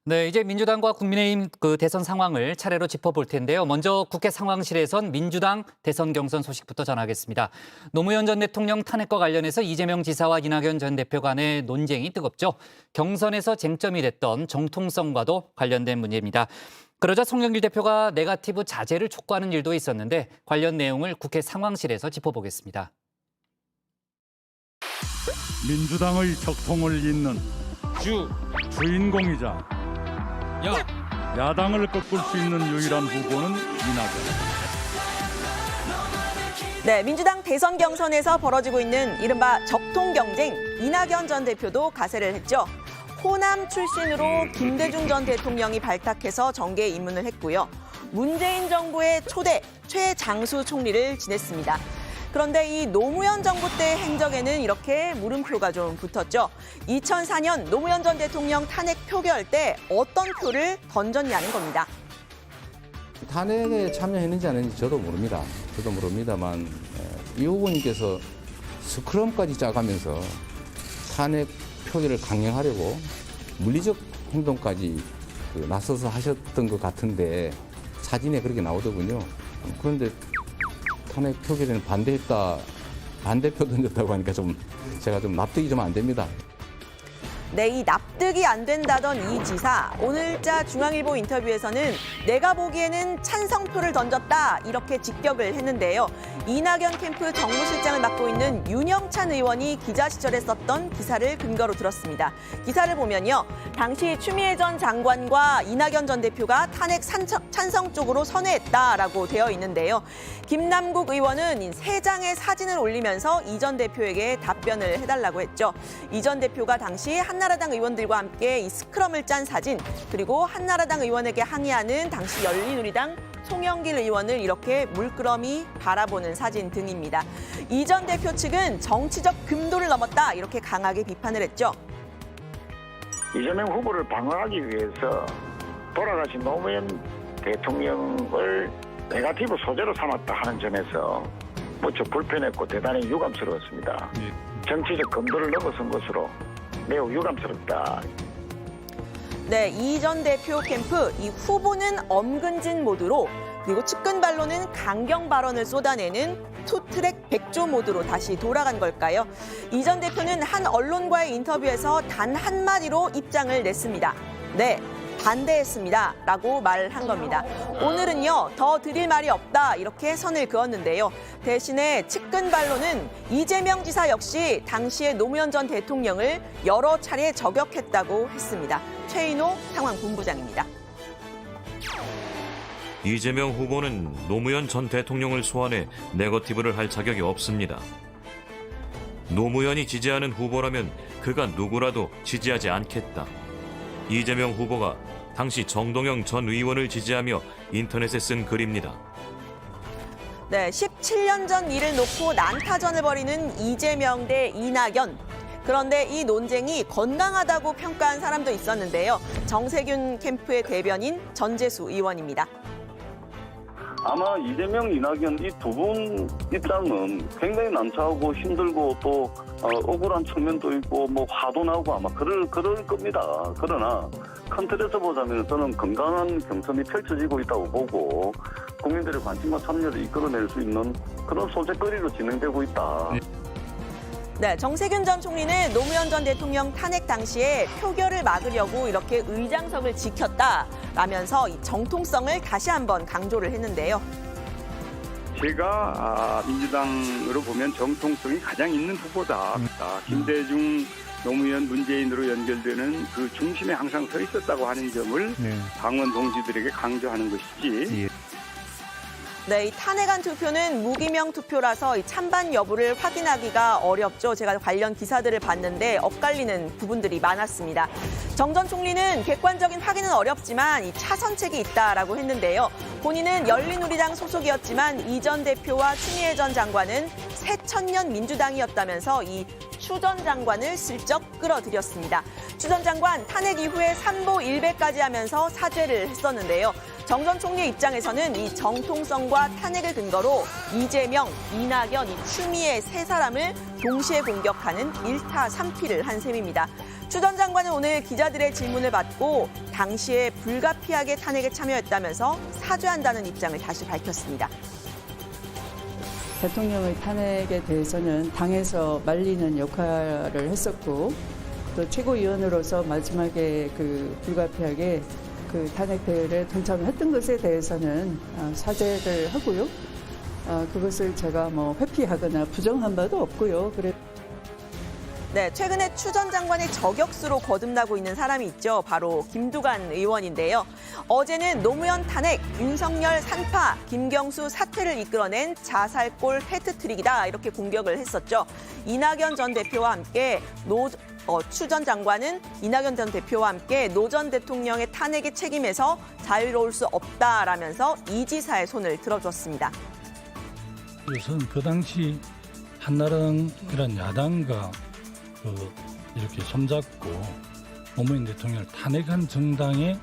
네, 이제 민주당과 국민의힘 대선 상황을 차례로 짚어볼 텐데요. 먼저 국회 상황실에선 민주당 대선 경선 소식부터 전하겠습니다. 노무현 전 대통령 탄핵과 관련해서 이재명 지사와 이낙연 전 대표 간의 논쟁이 뜨겁죠. 경선에서 쟁점이 됐던 정통성과도 관련된 문제입니다. 그러자 송영길 대표가 네거티브 자제를 촉구하는 일도 있었는데 관련 내용을 국회 상황실에서 짚어보겠습니다. 민주당의 적통을 잇는 주인공이자 야당을 꺾을 수 있는 유일한 후보는 이낙연. 네, 민주당 대선 경선에서 벌어지고 있는 이른바 적통 경쟁, 이낙연 전 대표도 가세를 했죠. 호남 출신으로 김대중 전 대통령이 발탁해서 정계에 입문을 했고요. 문재인 정부의 초대 최장수 총리를 지냈습니다. 그런데 이 노무현 정부 때 행적에는 이렇게 물음표가 좀 붙었죠. 2004년 노무현 전 대통령 탄핵 표결 때 어떤 표를 던졌냐는 겁니다. 탄핵에 참여했는지 안 했는지 저도 모릅니다. 저도 모릅니다만 이 후보님께서 스크럼까지 짜가면서 탄핵 표결을 강행하려고 물리적 행동까지 나서서 하셨던 것 같은데 사진에 그렇게 나오더군요. 그런데 탄핵 표결에는 반대표 던졌다고 하니까 제가 납득이 좀 안 됩니다. 네, 이 납득이 안 된다던 이 지사, 오늘자 중앙일보 인터뷰에서는 내가 보기에는 찬성표를 던졌다 이렇게 직격을 했는데요. 이낙연 캠프 정무실장을 맡고 있는 윤영찬 의원이 기자 시절에 썼던 기사를 근거로 들었습니다. 기사를 보면요. 당시 추미애 전 장관과 이낙연 전 대표가 탄핵 찬성 쪽으로 선회했다라고 되어 있는데요. 김남국 의원은 세 장의 사진을 올리면서 이 전 대표에게 답변을 해달라고 했죠. 이 전 대표가 당시 한나라당 의원들과 함께 이 스크럼을 짠 사진, 그리고 한나라당 의원에게 항의하는 당시 열린우리당 송영길 의원을 이렇게 물끄러미 바라보는 사진 등입니다. 이 전 대표 측은 정치적 금도를 넘었다 이렇게 강하게 비판을 했죠. 이재명 후보를 방어하기 위해서 돌아가신 노무현 대통령을 네거티브 소재로 삼았다 하는 점에서 무척 불편했고 대단히 유감스러웠습니다. 정치적 금도를 넘어선 것으로 매우 유감스럽다. 네, 이 전 대표 캠프, 이 후보는 엄근진 모드로, 그리고 측근발로는 강경 발언을 쏟아내는 투트랙 백조 모드로 다시 돌아간 걸까요? 이 전 대표는 한 언론과의 인터뷰에서 단 한마디로 입장을 냈습니다. 네, 반대했습니다 라고 말한 겁니다. 오늘은요, 더 드릴 말이 없다 이렇게 선을 그었는데요. 대신에 측근발로는 이재명 지사 역시 당시의 노무현 전 대통령을 여러 차례 저격했다고 했습니다. 최인호 상황본부장입니다. 이재명 후보는 노무현 전 대통령을 소환해 네거티브를 할 자격이 없습니다. 노무현이 지지하는 후보라면 그가 누구라도 지지하지 않겠다. 이재명 후보가 당시 정동영 전 의원을 지지하며 인터넷에 쓴 글입니다. 네, 17년 전 일을 놓고 난타전을 벌이는 이재명 대 이낙연. 그런데 이 논쟁이 건강하다고 평가한 사람도 있었는데요. 정세균 캠프의 대변인 전재수 의원입니다. 아마 이재명, 이낙연 이 두 분 입장은 굉장히 난처하고 힘들고 또 억울한 측면도 있고 뭐 화도 나고 아마 그럴 겁니다. 그러나 큰 틀에서 보자면 저는 건강한 경선이 펼쳐지고 있다고 보고 국민들의 관심과 참여를 이끌어낼 수 있는 그런 소재거리로 진행되고 있다. 네, 정세균 전 총리는 노무현 전 대통령 탄핵 당시에 표결을 막으려고 이렇게 의장석을 지켰다라면서 이 정통성을 다시 한번 강조를 했는데요. 제가 민주당으로 보면 정통성이 가장 있는 후보다. 김대중, 노무현, 문재인으로 연결되는 그 중심에 항상 서 있었다고 하는 점을 당원 동지들에게 강조하는 것이지. 네, 이 탄핵안 투표는 무기명 투표라서 이 찬반 여부를 확인하기가 어렵죠. 제가 관련 기사들을 봤는데 엇갈리는 부분들이 많았습니다. 정 전 총리는 객관적인 확인은 어렵지만 이 차선책이 있다라고 했는데요. 본인은 열린우리당 소속이었지만 이 전 대표와 추미애 전 장관은 새천년 민주당이었다면서 이 추 전 장관을 슬쩍 끌어들였습니다. 추 전 장관 탄핵 이후에 삼보 일배까지 하면서 사죄를 했었는데요. 정 전 총리의 입장에서는 이 정통성과 탄핵을 근거로 이재명, 이낙연, 이 추미애 세 사람을 동시에 공격하는 1타 3피를 한 셈입니다. 추 전 장관은 오늘 기자들의 질문을 받고 당시에 불가피하게 탄핵에 참여했다면서 사죄한다는 입장을 다시 밝혔습니다. 대통령의 탄핵에 대해서는 당에서 말리는 역할을 했었고 또 최고위원으로서 마지막에 불가피하게 탄핵 대회에 동참했던 것에 대해서는 사죄를 하고요. 그것을 제가 회피하거나 부정한 바도 없고요. 네, 최근에 추 전 장관의 저격수로 거듭나고 있는 사람이 있죠. 바로 김두관 의원인데요. 어제는 노무현 탄핵, 윤석열 산파, 김경수 사퇴를 이끌어낸 자살골 해트트릭이다 이렇게 공격을 했었죠. 이낙연 전 대표와 함께 추 전 장관은 이낙연 전 대표와 함께 노 전 대통령의 탄핵의 책임에서 자유로울 수 없다라면서 이 지사의 손을 들어줬습니다. 우선 그 당시 한나라당이란 야당과 이렇게 손잡고 노무현 대통령을 탄핵한 정당의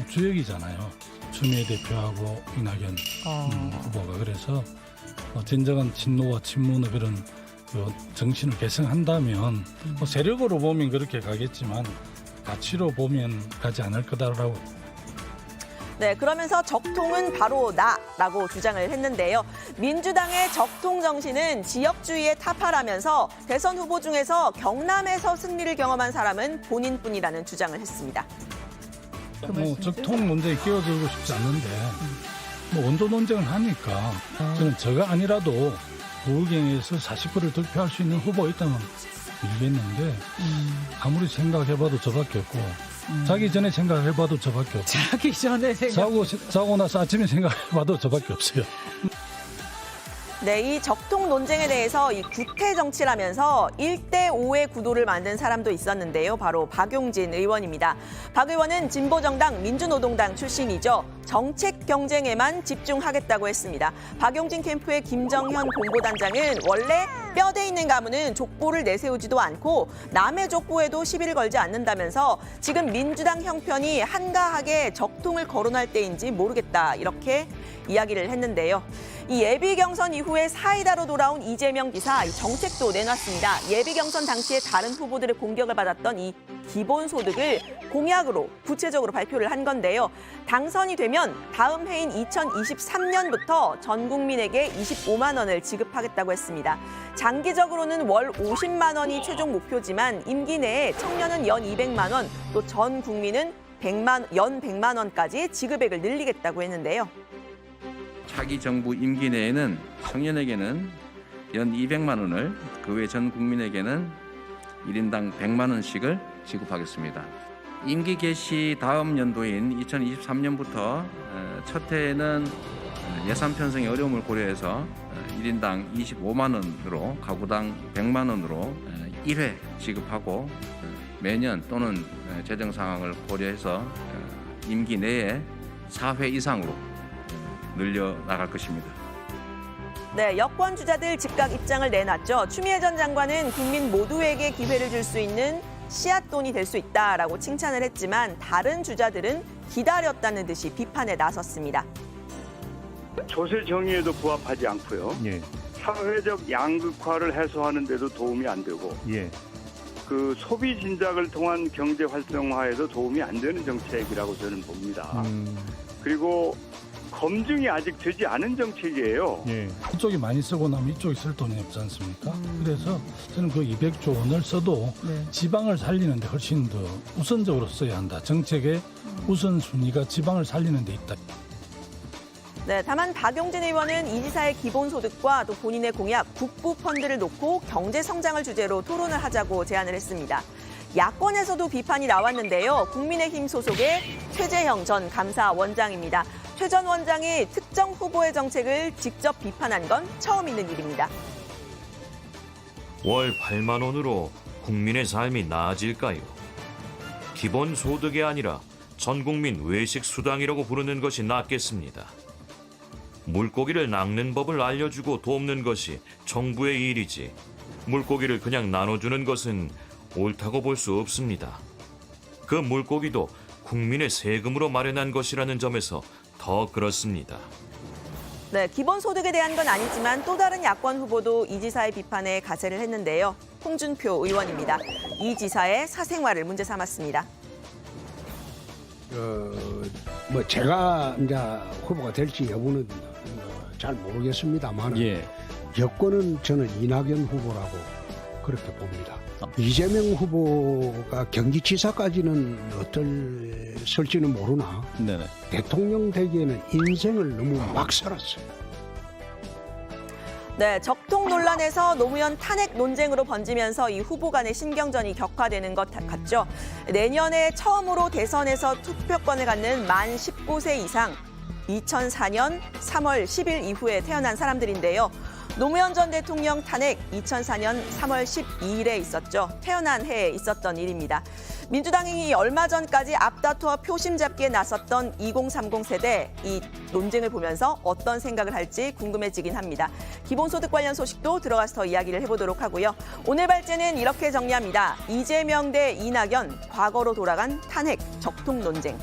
주역이잖아요. 추미애 대표하고 이낙연 후보가. 그래서 진정한 진노와 친문의 그런 정신을 계승한다면 세력으로 보면 그렇게 가겠지만 가치로 보면 가지 않을 거다라고. 네, 그러면서 적통은 바로 나라고 주장을 했는데요. 민주당의 적통 정신은 지역주의의 타파라면서 대선 후보 중에서 경남에서 승리를 경험한 사람은 본인뿐이라는 주장을 했습니다. 적통 논쟁에 끼어들고 싶지 않는데 원조 논쟁을 하니까 저는 저가 아니라도 부울경에서 40%를 득표할 수 있는 후보가 있다면 밀겠는데 아무리 생각해봐도 저밖에 없고 자기 전에 생각해봐도 저밖에 없고 자기 전에 자고 나서 아침에 생각해봐도 저밖에 없어요. 네, 이 적통 논쟁에 대해서 이 구태 정치라면서 1대5의 구도를 만든 사람도 있었는데요. 바로 박용진 의원입니다. 박 의원은 진보정당 민주노동당 출신이죠. 정책 경쟁에만 집중하겠다고 했습니다. 박용진 캠프의 김정현 공보단장은 원래 뼈대 있는 가문은 족보를 내세우지도 않고 남의 족보에도 시비를 걸지 않는다면서 지금 민주당 형편이 한가하게 적통을 거론할 때인지 모르겠다 이렇게 이야기를 했는데요. 이 예비 경선 이후에 사이다로 돌아온 이재명 지사 정책도 내놨습니다. 예비 경선 당시에 다른 후보들의 공격을 받았던 이 기본소득을 공약으로 구체적으로 발표를 한 건데요. 당선이 되면 다음 해인 2023년부터 전 국민에게 25만 원을 지급하겠다고 했습니다. 장기적으로는 월 50만 원이 최종 목표지만 임기 내에 청년은 연 200만 원, 또 전 국민은 연 100만 원까지 지급액을 늘리겠다고 했는데요. 차기 정부 임기 내에는 청년에게는 연 200만 원을, 그 외 전 국민에게는 1인당 100만 원씩을 지급하겠습니다. 임기 개시 다음 연도인 2023년부터 첫 해에는 예산 편성의 어려움을 고려해서 1인당 25만 원으로 가구당 100만 원으로 1회 지급하고 매년 또는 재정 상황을 고려해서 임기 내에 4회 이상으로 늘려나갈 것입니다. 네, 여권 주자들 즉각 입장을 내놨죠. 추미애 전 장관은 국민 모두에게 기회를 줄 수 있는 씨앗돈이 될 수 있다라고 칭찬을 했지만 다른 주자들은 기다렸다는 듯이 비판에 나섰습니다. 조세 정의에도 부합하지 않고요. 예, 사회적 양극화를 해소하는 데도 도움이 안 되고 예. 그 소비 진작을 통한 경제 활성화에도 도움이 안 되는 정책이라고 저는 봅니다. 그리고 검증이 아직 되지 않은 정책이에요. 예. 이쪽이 많이 쓰고 나면 이쪽이 쓸 돈이 없지 않습니까? 그래서 저는 그 200조 원을 써도 지방을 살리는 데 훨씬 더 우선적으로 써야 한다. 정책의 우선순위가 지방을 살리는 데 있다. 네, 다만 박용진 의원은 이 지사의 기본소득과 또 본인의 공약 국부펀드를 놓고 경제성장을 주제로 토론을 하자고 제안을 했습니다. 야권에서도 비판이 나왔는데요. 국민의힘 소속의 최재형 전 감사원장입니다. 최 전 원장이 특정 후보의 정책을 직접 비판한 건 처음 있는 일입니다. 월 8만 원으로 국민의 삶이 나아질까요? 기본 소득이 아니라 전 국민 외식 수당이라고 부르는 것이 낫겠습니다. 물고기를 낚는 법을 알려주고 돕는 것이 정부의 일이지 물고기를 그냥 나눠주는 것은 옳다고 볼 수 없습니다. 그 물고기도 국민의 세금으로 마련한 것이라는 점에서 더 그렇습니다. 네, 기본소득에 대한 건 아니지만 또 다른 야권 후보도 이 지사의 비판에 가세를 했는데요. 홍준표 의원입니다. 이 지사의 사생활을 문제 삼았습니다. 뭐 제가 이제 후보가 될지 여부는 잘 모르겠습니다만 여권은 저는 이낙연 후보라고 그렇게 봅니다. 이재명 후보가 경기지사까지는 어떨지는 모르나 대통령 되기에는 인생을 너무 막 살았어요. 네, 적통 논란에서 노무현 탄핵 논쟁으로 번지면서 이 후보 간의 신경전이 격화되는 것 같죠. 내년에 처음으로 대선에서 투표권을 갖는 만 19세 이상 2004년 3월 10일 이후에 태어난 사람들인데요. 노무현 전 대통령 탄핵 2004년 3월 12일에 있었죠. 태어난 해에 있었던 일입니다. 민주당이 얼마 전까지 앞다투어 표심 잡기에 나섰던 2030 세대, 이 논쟁을 보면서 어떤 생각을 할지 궁금해지긴 합니다. 기본소득 관련 소식도 들어가서 더 이야기를 해보도록 하고요. 오늘 발제는 이렇게 정리합니다. 이재명 대 이낙연, 과거로 돌아간 탄핵, 적통 논쟁.